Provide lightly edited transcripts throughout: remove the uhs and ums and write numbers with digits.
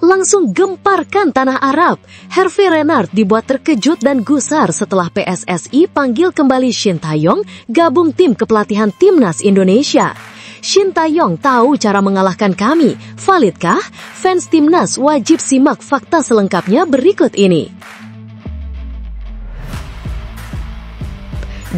Langsung gemparkan tanah Arab. Hervé Renard dibuat terkejut dan gusar setelah PSSI panggil kembali Shin Tae-yong gabung tim kepelatihan Timnas Indonesia. Shin Tae-yong tahu cara mengalahkan kami. Validkah? Fans Timnas wajib simak fakta selengkapnya berikut ini.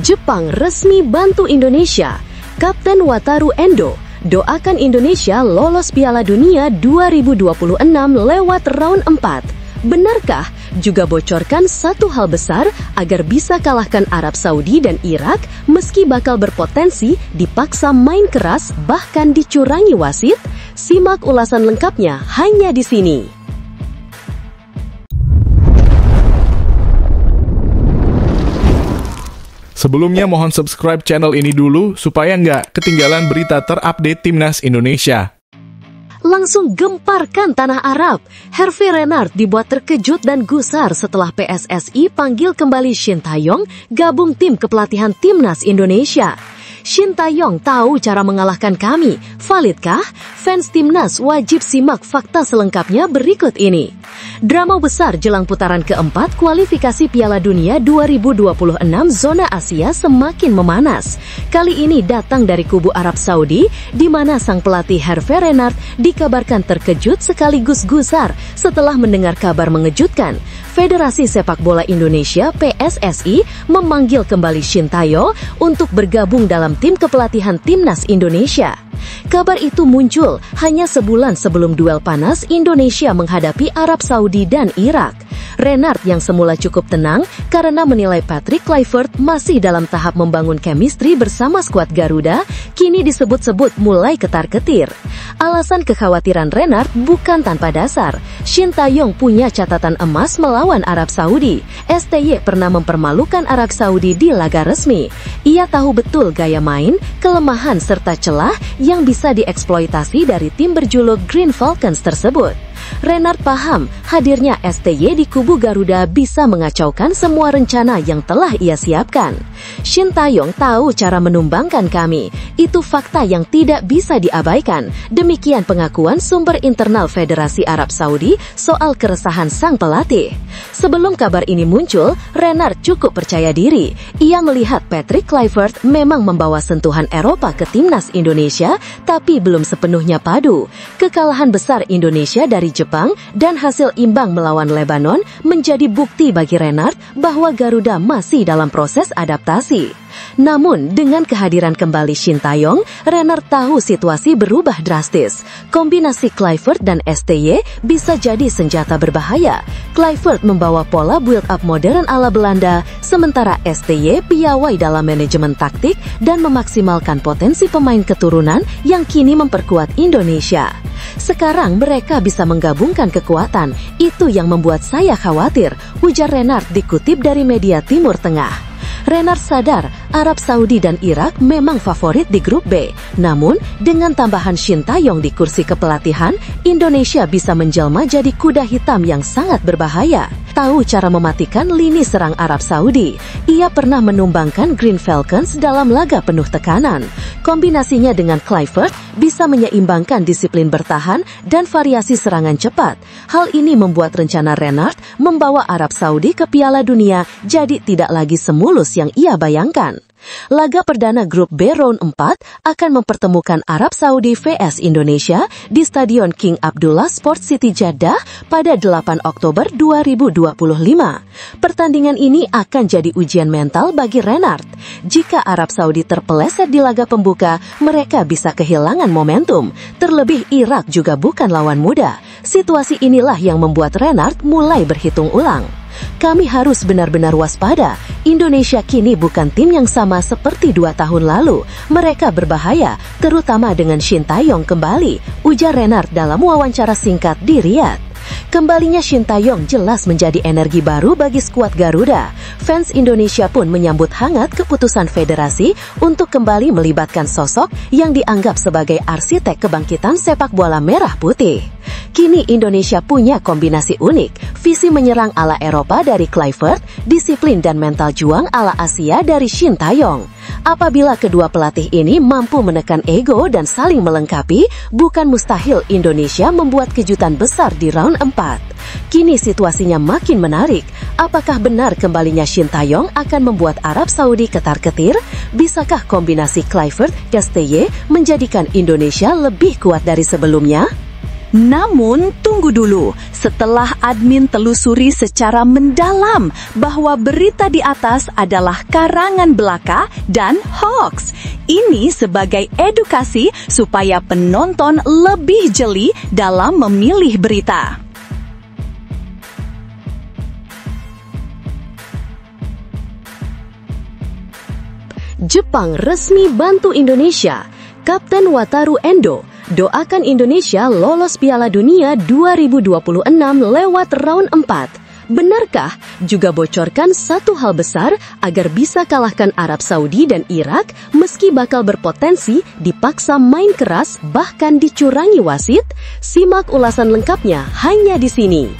Jepang resmi bantu Indonesia. Kapten Wataru Endo doakan Indonesia lolos Piala Dunia 2026 lewat round 4. Benarkah? Juga bocorkan satu hal besar agar bisa kalahkan Arab Saudi dan Irak meski bakal berpotensi dipaksa main keras bahkan dicurangi wasit? Simak ulasan lengkapnya hanya di sini. Sebelumnya mohon subscribe channel ini dulu supaya nggak ketinggalan berita terupdate Timnas Indonesia. Langsung gemparkan tanah Arab. Hervé Renard dibuat terkejut dan gusar setelah PSSI panggil kembali Shin Tae-yong gabung tim kepelatihan Timnas Indonesia. Shin Tae-yong tahu cara mengalahkan kami. Validkah? Fans Timnas wajib simak fakta selengkapnya berikut ini. Drama besar jelang putaran keempat kualifikasi Piala Dunia 2026 zona Asia semakin memanas. Kali ini datang dari kubu Arab Saudi, di mana sang pelatih Hervé Renard dikabarkan terkejut sekaligus gusar setelah mendengar kabar mengejutkan. Federasi Sepak Bola Indonesia (PSSI) memanggil kembali Shin Tae-yong untuk bergabung dalam tim kepelatihan Timnas Indonesia. Kabar itu muncul hanya sebulan sebelum duel panas Indonesia menghadapi Arab Saudi dan Irak. Renard yang semula cukup tenang karena menilai Patrick Kluivert masih dalam tahap membangun chemistry bersama skuad Garuda, kini disebut-sebut mulai ketar-ketir. Alasan kekhawatiran Renard bukan tanpa dasar. Shin Tae-yong punya catatan emas melawan Arab Saudi. STY pernah mempermalukan Arab Saudi di laga resmi. Ia tahu betul gaya main, kelemahan serta celah yang bisa dieksploitasi dari tim berjuluk Green Falcons tersebut. Renard paham hadirnya STY di kubu Garuda bisa mengacaukan semua rencana yang telah ia siapkan. Shin Tae-yong tahu cara menumbangkan kami. Itu fakta yang tidak bisa diabaikan. Demikian pengakuan sumber internal Federasi Arab Saudi soal keresahan sang pelatih. Sebelum kabar ini muncul, Renard cukup percaya diri. Ia melihat Patrick Kluivert memang membawa sentuhan Eropa ke Timnas Indonesia, tapi belum sepenuhnya padu. Kekalahan besar Indonesia dari Jepang dan hasil imbang melawan Lebanon menjadi bukti bagi Renard bahwa Garuda masih dalam proses adaptasi. Namun, dengan kehadiran kembali Shin Tae-yong, Renard tahu situasi berubah drastis. Kombinasi Kluivert dan STY bisa jadi senjata berbahaya. Kluivert membawa pola build-up modern ala Belanda, sementara STY piawai dalam manajemen taktik dan memaksimalkan potensi pemain keturunan yang kini memperkuat Indonesia. Sekarang mereka bisa menggabungkan kekuatan. Itu yang membuat saya khawatir, ujar Renard dikutip dari media Timur Tengah. Renard sadar Arab Saudi dan Irak memang favorit di grup B. Namun, dengan tambahan Shin Tae-yong di kursi kepelatihan, Indonesia bisa menjelma jadi kuda hitam yang sangat berbahaya. Tahu cara mematikan lini serang Arab Saudi. Ia pernah menumbangkan Green Falcons dalam laga penuh tekanan. Kombinasinya dengan Kluivert bisa menyeimbangkan disiplin bertahan dan variasi serangan cepat. Hal ini membuat rencana Renard membawa Arab Saudi ke Piala Dunia jadi tidak lagi semulus yang ia bayangkan. Laga perdana grup B round 4 akan mempertemukan Arab Saudi vs Indonesia di Stadion King Abdullah Sport City Jeddah pada 8 Oktober 2025. Pertandingan ini akan jadi ujian mental bagi Renard. Jika Arab Saudi terpeleset di laga pembuka, mereka bisa kehilangan momentum. Terlebih Irak juga bukan lawan mudah. Situasi inilah yang membuat Renard mulai berhitung ulang. Kami harus benar-benar waspada. Indonesia kini bukan tim yang sama seperti 2 tahun lalu. Mereka berbahaya, terutama dengan Shin Tae-yong kembali, ujar Renard dalam wawancara singkat di Riyadh. Kembalinya Shin Tae-yong jelas menjadi energi baru bagi skuad Garuda. Fans Indonesia pun menyambut hangat keputusan federasi untuk kembali melibatkan sosok yang dianggap sebagai arsitek kebangkitan sepak bola merah putih. Kini Indonesia punya kombinasi unik. visi menyerang ala Eropa dari Kluivert, disiplin dan mental juang ala Asia dari Shin Tae-yong. Apabila kedua pelatih ini mampu menekan ego dan saling melengkapi, bukan mustahil Indonesia membuat kejutan besar di round 4. Kini situasinya makin menarik. Apakah benar kembalinya Shin Tae-yong akan membuat Arab Saudi ketar-ketir? Bisakah kombinasi Kluivert-Castellet menjadikan Indonesia lebih kuat dari sebelumnya? Namun, tunggu dulu. Setelah admin telusuri secara mendalam bahwa berita di atas adalah karangan belaka dan hoax. Ini sebagai edukasi supaya penonton lebih jeli dalam memilih berita. Jepang resmi bantu Indonesia. Kapten Wataru Endo doakan Indonesia lolos Piala Dunia 2026 lewat round 4. Benarkah? Juga bocorkan satu hal besar agar bisa kalahkan Arab Saudi dan Irak meski bakal berpotensi dipaksa main keras bahkan dicurangi wasit? Simak ulasan lengkapnya hanya di sini.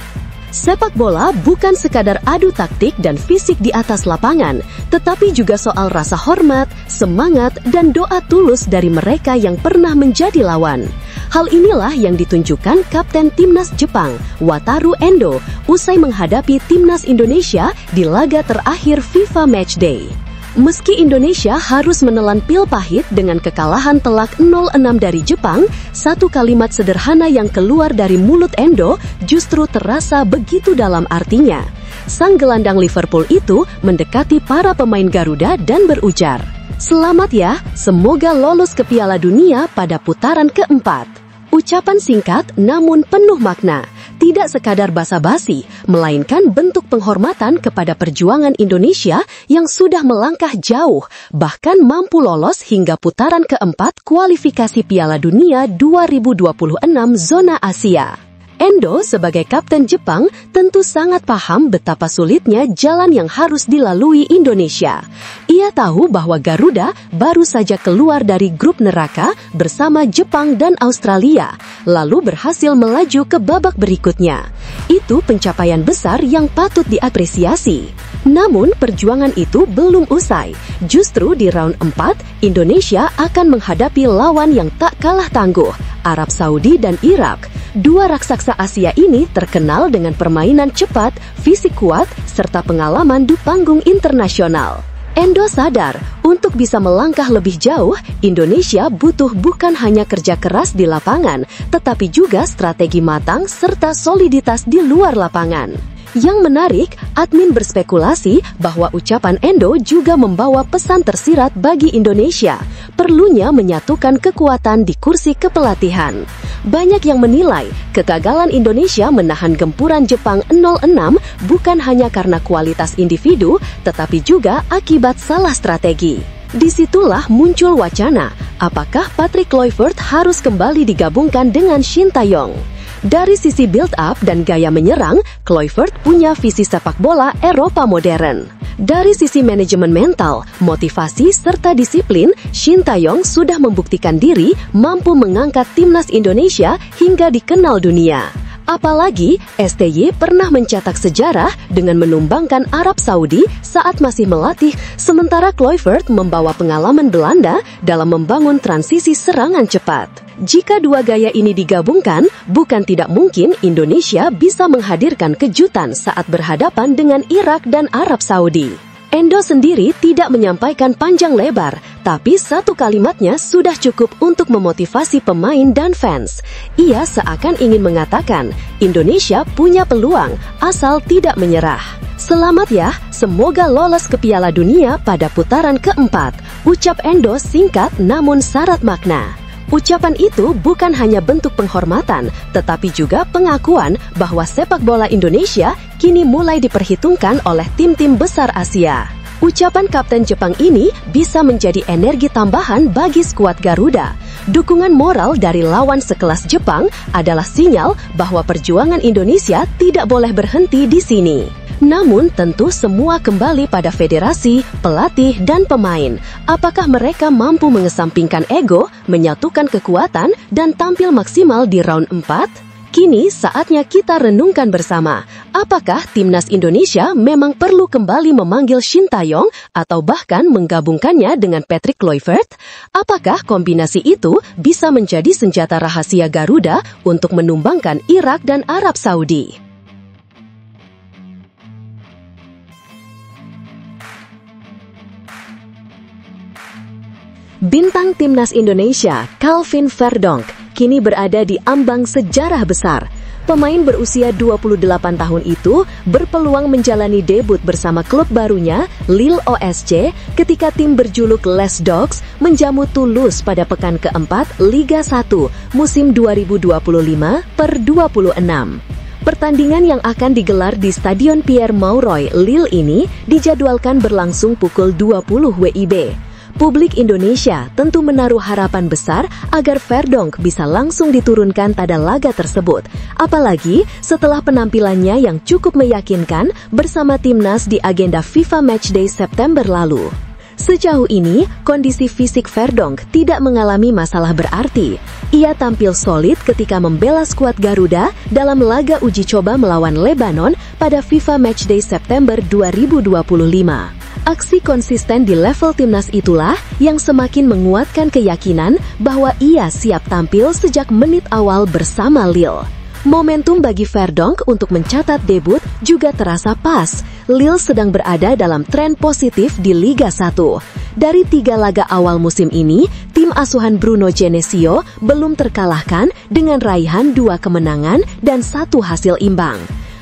Sepak bola bukan sekadar adu taktik dan fisik di atas lapangan, tetapi juga soal rasa hormat, semangat, dan doa tulus dari mereka yang pernah menjadi lawan. Hal inilah yang ditunjukkan Kapten Timnas Jepang, Wataru Endo, usai menghadapi Timnas Indonesia di laga terakhir FIFA Matchday. Meski Indonesia harus menelan pil pahit dengan kekalahan telak 0-6 dari Jepang, satu kalimat sederhana yang keluar dari mulut Endo justru terasa begitu dalam artinya. Sang gelandang Liverpool itu mendekati para pemain Garuda dan berujar, "Selamat ya, semoga lolos ke Piala Dunia pada putaran keempat." Ucapan singkat namun penuh makna. Tidak sekadar basa-basi, melainkan bentuk penghormatan kepada perjuangan Indonesia yang sudah melangkah jauh, bahkan mampu lolos hingga putaran keempat kualifikasi Piala Dunia 2026 zona Asia. Endo sebagai kapten Jepang tentu sangat paham betapa sulitnya jalan yang harus dilalui Indonesia. Ia tahu bahwa Garuda baru saja keluar dari grup neraka bersama Jepang dan Australia, lalu berhasil melaju ke babak berikutnya. Itu pencapaian besar yang patut diapresiasi. Namun perjuangan itu belum usai. Justru di round 4, Indonesia akan menghadapi lawan yang tak kalah tangguh, Arab Saudi dan Irak. Dua raksasa Asia ini terkenal dengan permainan cepat, fisik kuat, serta pengalaman di panggung internasional. Endo sadar, untuk bisa melangkah lebih jauh, Indonesia butuh bukan hanya kerja keras di lapangan, tetapi juga strategi matang serta soliditas di luar lapangan. Yang menarik, admin berspekulasi bahwa ucapan Endo juga membawa pesan tersirat bagi Indonesia, perlunya menyatukan kekuatan di kursi kepelatihan. Banyak yang menilai kegagalan Indonesia menahan gempuran Jepang 0-6 bukan hanya karena kualitas individu, tetapi juga akibat salah strategi. Disitulah muncul wacana, apakah Patrick Kluivert harus kembali digabungkan dengan Shin Tae-yong? Dari sisi build-up dan gaya menyerang, Kluivert punya visi sepak bola Eropa modern. Dari sisi manajemen mental, motivasi, serta disiplin, Shin Tae-yong sudah membuktikan diri mampu mengangkat timnas Indonesia hingga dikenal dunia. Apalagi, STY pernah mencetak sejarah dengan menumbangkan Arab Saudi saat masih melatih, sementara Kluivert membawa pengalaman Belanda dalam membangun transisi serangan cepat. Jika dua gaya ini digabungkan, bukan tidak mungkin Indonesia bisa menghadirkan kejutan saat berhadapan dengan Irak dan Arab Saudi. Endo sendiri tidak menyampaikan panjang lebar, tapi satu kalimatnya sudah cukup untuk memotivasi pemain dan fans. Ia seakan ingin mengatakan, Indonesia punya peluang, asal tidak menyerah. Selamat ya, semoga lolos ke Piala Dunia pada putaran keempat. Ucap Endo singkat namun syarat makna. Ucapan itu bukan hanya bentuk penghormatan, tetapi juga pengakuan bahwa sepak bola Indonesia kini mulai diperhitungkan oleh tim-tim besar Asia. Ucapan Kapten Jepang ini bisa menjadi energi tambahan bagi skuad Garuda. Dukungan moral dari lawan sekelas Jepang adalah sinyal bahwa perjuangan Indonesia tidak boleh berhenti di sini. Namun tentu semua kembali pada federasi, pelatih, dan pemain. Apakah mereka mampu mengesampingkan ego, menyatukan kekuatan, dan tampil maksimal di round 4? Kini saatnya kita renungkan bersama. Apakah timnas Indonesia memang perlu kembali memanggil Shin Tae-yong atau bahkan menggabungkannya dengan Patrick Kluivert? Apakah kombinasi itu bisa menjadi senjata rahasia Garuda untuk menumbangkan Irak dan Arab Saudi? Bintang timnas Indonesia, Calvin Verdonk, kini berada di ambang sejarah besar. Pemain berusia 28 tahun itu berpeluang menjalani debut bersama klub barunya, Lille OSC, ketika tim berjuluk Les Dogs menjamu Toulouse pada pekan keempat Liga 1 musim 2025/26. Pertandingan yang akan digelar di Stadion Pierre Mauroy, Lille ini dijadwalkan berlangsung pukul 20 WIB. Publik Indonesia tentu menaruh harapan besar agar Verdonk bisa langsung diturunkan pada laga tersebut. Apalagi setelah penampilannya yang cukup meyakinkan bersama timnas di agenda FIFA Matchday September lalu. Sejauh ini, kondisi fisik Verdonk tidak mengalami masalah berarti. Ia tampil solid ketika membela skuad Garuda dalam laga uji coba melawan Lebanon pada FIFA Matchday September 2025. Aksi konsisten di level timnas itulah yang semakin menguatkan keyakinan bahwa ia siap tampil sejak menit awal bersama Lille. Momentum bagi Verdonk untuk mencatat debut juga terasa pas. Lille sedang berada dalam tren positif di Liga 1. Dari 3 laga awal musim ini, tim asuhan Bruno Genesio belum terkalahkan dengan raihan 2 kemenangan dan 1 hasil imbang.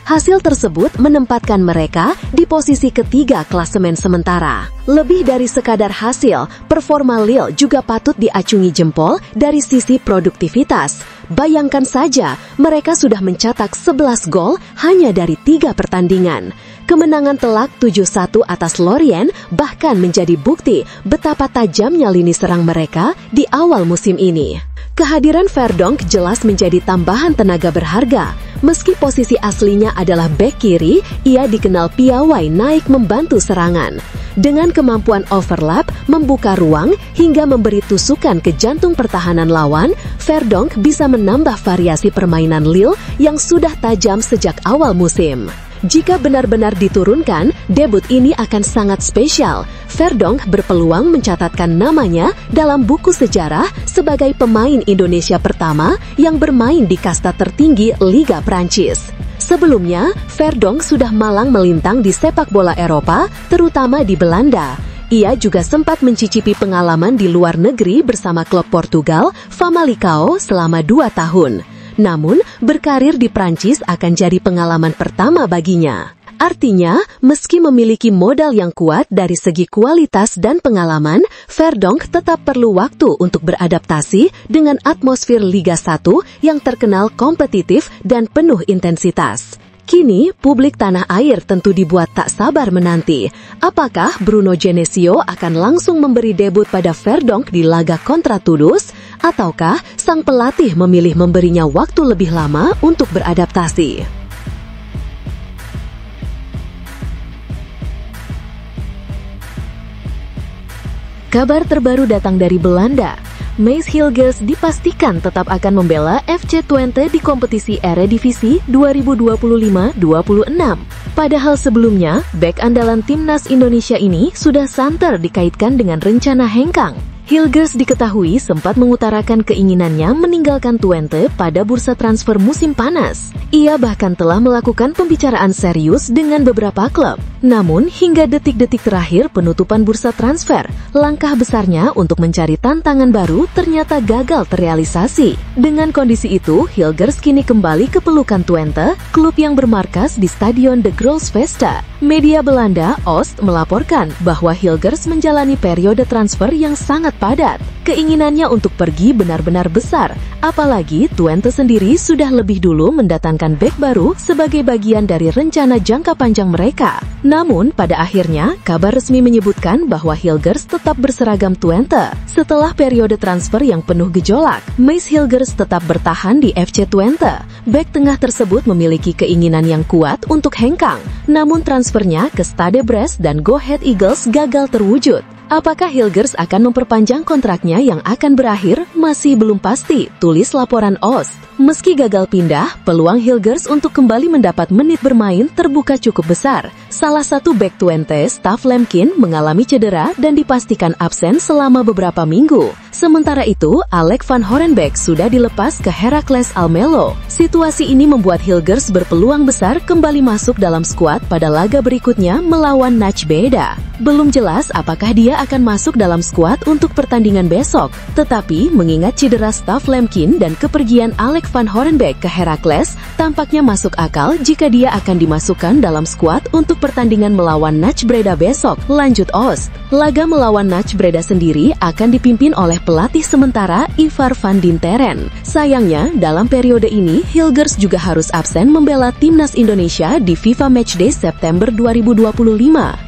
Hasil tersebut menempatkan mereka di posisi ketiga klasemen sementara. Lebih dari sekadar hasil, performa Lille juga patut diacungi jempol dari sisi produktivitas. Bayangkan saja, mereka sudah mencetak 11 gol hanya dari 3 pertandingan. Kemenangan telak 7-1 atas Lorient bahkan menjadi bukti betapa tajamnya lini serang mereka di awal musim ini. Kehadiran Verdonk jelas menjadi tambahan tenaga berharga. Meski posisi aslinya adalah bek kiri, ia dikenal piawai naik membantu serangan. Dengan kemampuan overlap, membuka ruang, hingga memberi tusukan ke jantung pertahanan lawan, Verdonk bisa menambah variasi permainan Lille yang sudah tajam sejak awal musim. Jika benar-benar diturunkan, debut ini akan sangat spesial. Verdonk berpeluang mencatatkan namanya dalam buku sejarah sebagai pemain Indonesia pertama yang bermain di kasta tertinggi Liga Prancis. Sebelumnya, Verdonk sudah malang melintang di sepak bola Eropa, terutama di Belanda. Ia juga sempat mencicipi pengalaman di luar negeri bersama klub Portugal, Famalicão, selama 2 tahun. Namun, berkarir di Prancis akan jadi pengalaman pertama baginya. Artinya, meski memiliki modal yang kuat dari segi kualitas dan pengalaman, Verdonk tetap perlu waktu untuk beradaptasi dengan atmosfer Liga 1 yang terkenal kompetitif dan penuh intensitas. Kini, publik tanah air tentu dibuat tak sabar menanti. Apakah Bruno Genesio akan langsung memberi debut pada Verdonk di laga kontra Toulouse? Ataukah sang pelatih memilih memberinya waktu lebih lama untuk beradaptasi? Kabar terbaru datang dari Belanda. Maes Hilgers dipastikan tetap akan membela FC Twente di kompetisi Eredivisie 2025-26. Padahal sebelumnya, bek andalan timnas Indonesia ini sudah santer dikaitkan dengan rencana hengkang. Hilgers diketahui sempat mengutarakan keinginannya meninggalkan Twente pada bursa transfer musim panas. Ia bahkan telah melakukan pembicaraan serius dengan beberapa klub. Namun, hingga detik-detik terakhir penutupan bursa transfer, langkah besarnya untuk mencari tantangan baru ternyata gagal terrealisasi. Dengan kondisi itu, Hilgers kini kembali ke pelukan Twente, klub yang bermarkas di Stadion De Grolsvesten. Media Belanda, Oost, melaporkan bahwa Hilgers menjalani periode transfer yang sangat padat. Keinginannya untuk pergi benar-benar besar, apalagi Twente sendiri sudah lebih dulu mendatangkan bek baru sebagai bagian dari rencana jangka panjang mereka. Namun, pada akhirnya, kabar resmi menyebutkan bahwa Hilgers tetap berseragam Twente. Setelah periode transfer yang penuh gejolak, Maes Hilgers tetap bertahan di FC Twente. Bek tengah tersebut memiliki keinginan yang kuat untuk hengkang, namun transfernya ke Stade Brest dan Go Ahead Eagles gagal terwujud. Apakah Hilgers akan memperpanjang kontraknya yang akan berakhir? Masih belum pasti, tulis laporan OST. Meski gagal pindah, peluang Hilgers untuk kembali mendapat menit bermain terbuka cukup besar. Salah satu bek Twente, Stav Lemkin, mengalami cedera dan dipastikan absen selama beberapa minggu. Sementara itu, Alec van Horenbeek sudah dilepas ke Heracles Almelo. Situasi ini membuat Hilgers berpeluang besar kembali masuk dalam skuad pada laga berikutnya melawan NAC-Breda. Belum jelas apakah dia akan masuk dalam skuad untuk pertandingan besok. Tetapi, mengingat cedera Stav Lemkin dan kepergian Alec van Horenbeek ke Heracles, tampaknya masuk akal jika dia akan dimasukkan dalam skuad untuk pertandingan melawan NAC-Breda besok. Lanjut OST. Laga melawan NAC-Breda sendiri akan dipimpin oleh pelatih sementara Ivar van Dinteren. Sayangnya, dalam periode ini, Hilgers juga harus absen membela timnas Indonesia di FIFA Matchday September 2025.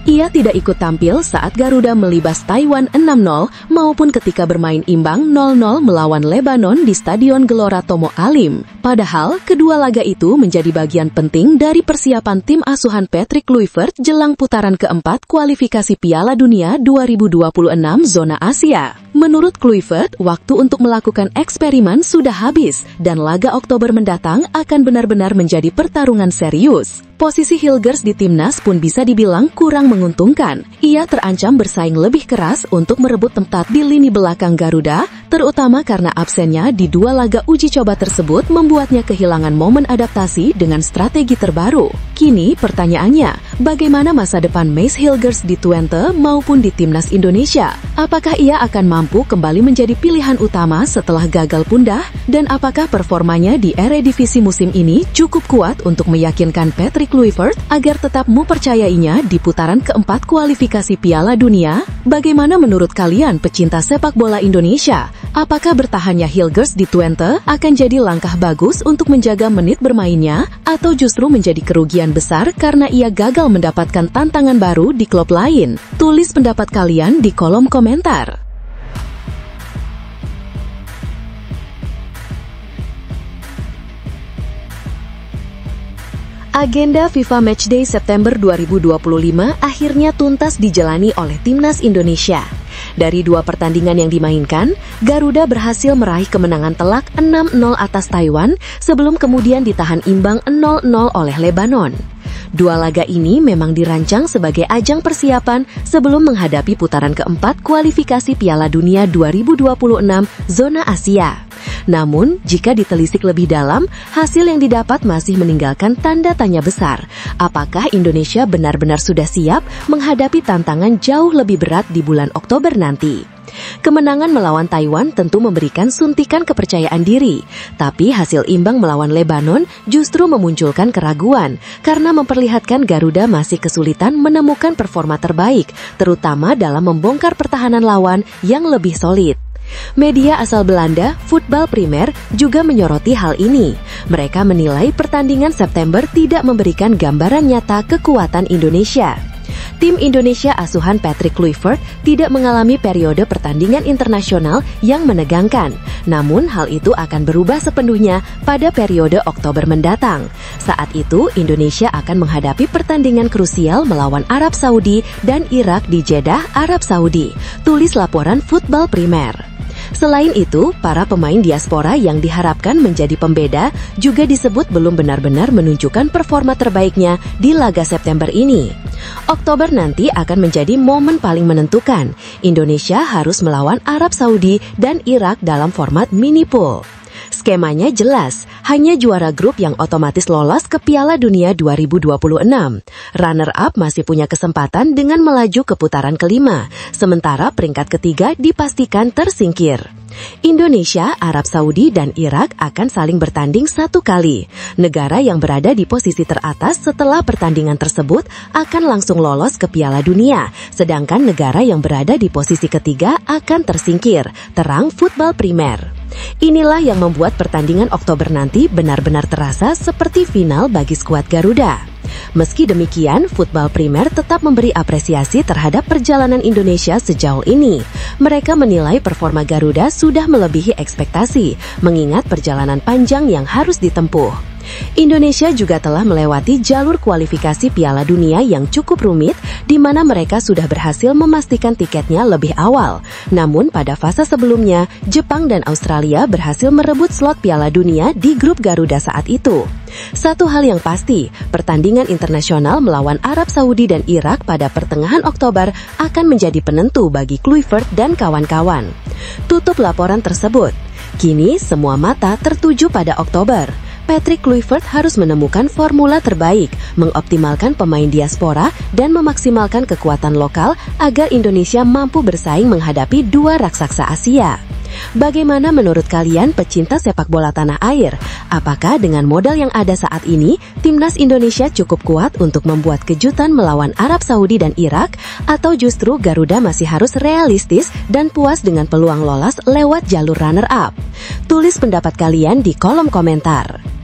Ia tidak ikut tampil saat Garuda melibas Taiwan 6-0 maupun ketika bermain imbang 0-0 melawan Lebanon di Stadion Gelora Tomo Alim. Padahal, kedua laga itu menjadi bagian penting dari persiapan tim asuhan Patrick Kluivert jelang putaran keempat kualifikasi Piala Dunia 2026 zona Asia. Menurut Kluivert, waktu untuk melakukan eksperimen sudah habis dan laga Oktober mendatang akan benar-benar menjadi pertarungan serius. Posisi Hilgers di timnas pun bisa dibilang kurang menguntungkan. Ia terancam bersaing lebih keras untuk merebut tempat di lini belakang Garuda, terutama karena absennya di dua laga uji coba tersebut membuatnya kehilangan momen adaptasi dengan strategi terbaru. Kini pertanyaannya, bagaimana masa depan Mace Hilgers di Twente maupun di timnas Indonesia? Apakah ia akan mampu kembali menjadi pilihan utama setelah gagal pundah? Dan apakah performanya di Eredivisie musim ini cukup kuat untuk meyakinkan Patrick Kluivert agar tetap mempercayainya di putaran keempat kualifikasi Piala Dunia? Bagaimana menurut kalian pecinta sepak bola Indonesia? Apakah bertahannya Hilgers di Twente akan jadi langkah bagus untuk menjaga menit bermainnya atau justru menjadi kerugian besar karena ia gagal mendapatkan tantangan baru di klub lain? Tulis pendapat kalian di kolom komentar. Agenda FIFA Matchday September 2025 akhirnya tuntas dijalani oleh timnas Indonesia. Dari dua pertandingan yang dimainkan, Garuda berhasil meraih kemenangan telak 6-0 atas Taiwan sebelum kemudian ditahan imbang 0-0 oleh Lebanon. Dua laga ini memang dirancang sebagai ajang persiapan sebelum menghadapi putaran keempat kualifikasi Piala Dunia 2026 zona Asia. Namun, jika ditelisik lebih dalam, hasil yang didapat masih meninggalkan tanda tanya besar. Apakah Indonesia benar-benar sudah siap menghadapi tantangan jauh lebih berat di bulan Oktober nanti? Kemenangan melawan Taiwan tentu memberikan suntikan kepercayaan diri, tapi hasil imbang melawan Lebanon justru memunculkan keraguan karena memperlihatkan Garuda masih kesulitan menemukan performa terbaik, terutama dalam membongkar pertahanan lawan yang lebih solid. Media asal Belanda, Voetbal Primer, juga menyoroti hal ini. Mereka menilai pertandingan September tidak memberikan gambaran nyata kekuatan Indonesia. Tim Indonesia asuhan Patrick Kluivert tidak mengalami periode pertandingan internasional yang menegangkan. Namun hal itu akan berubah sepenuhnya pada periode Oktober mendatang. Saat itu Indonesia akan menghadapi pertandingan krusial melawan Arab Saudi dan Irak di Jeddah, Arab Saudi. Tulis laporan Voetbal Primer. Selain itu, para pemain diaspora yang diharapkan menjadi pembeda juga disebut belum benar-benar menunjukkan performa terbaiknya di laga September ini. Oktober nanti akan menjadi momen paling menentukan. Indonesia harus melawan Arab Saudi dan Irak dalam format mini pool. Skemanya jelas, hanya juara grup yang otomatis lolos ke Piala Dunia 2026. Runner-up masih punya kesempatan dengan melaju ke putaran kelima, sementara peringkat ketiga dipastikan tersingkir. Indonesia, Arab Saudi, dan Irak akan saling bertanding satu kali. Negara yang berada di posisi teratas setelah pertandingan tersebut akan langsung lolos ke Piala Dunia, sedangkan negara yang berada di posisi ketiga akan tersingkir, terang Voetbal Primer. Inilah yang membuat pertandingan Oktober nanti benar-benar terasa seperti final bagi skuad Garuda. Meski demikian, Voetbal Primer tetap memberi apresiasi terhadap perjalanan Indonesia sejauh ini. Mereka menilai performa Garuda sudah melebihi ekspektasi, mengingat perjalanan panjang yang harus ditempuh. Indonesia juga telah melewati jalur kualifikasi Piala Dunia yang cukup rumit, di mana mereka sudah berhasil memastikan tiketnya lebih awal. Namun pada fase sebelumnya, Jepang dan Australia berhasil merebut slot Piala Dunia di grup Garuda saat itu. Satu hal yang pasti, pertandingan internasional melawan Arab Saudi dan Irak pada pertengahan Oktober akan menjadi penentu bagi Kluivert dan kawan-kawan. Tutup laporan tersebut. Kini semua mata tertuju pada Oktober. Patrick Kluivert harus menemukan formula terbaik, mengoptimalkan pemain diaspora, dan memaksimalkan kekuatan lokal agar Indonesia mampu bersaing menghadapi dua raksasa Asia. Bagaimana menurut kalian pecinta sepak bola tanah air? Apakah dengan modal yang ada saat ini, timnas Indonesia cukup kuat untuk membuat kejutan melawan Arab Saudi dan Irak? Atau justru Garuda masih harus realistis dan puas dengan peluang lolos lewat jalur runner-up? Tulis pendapat kalian di kolom komentar.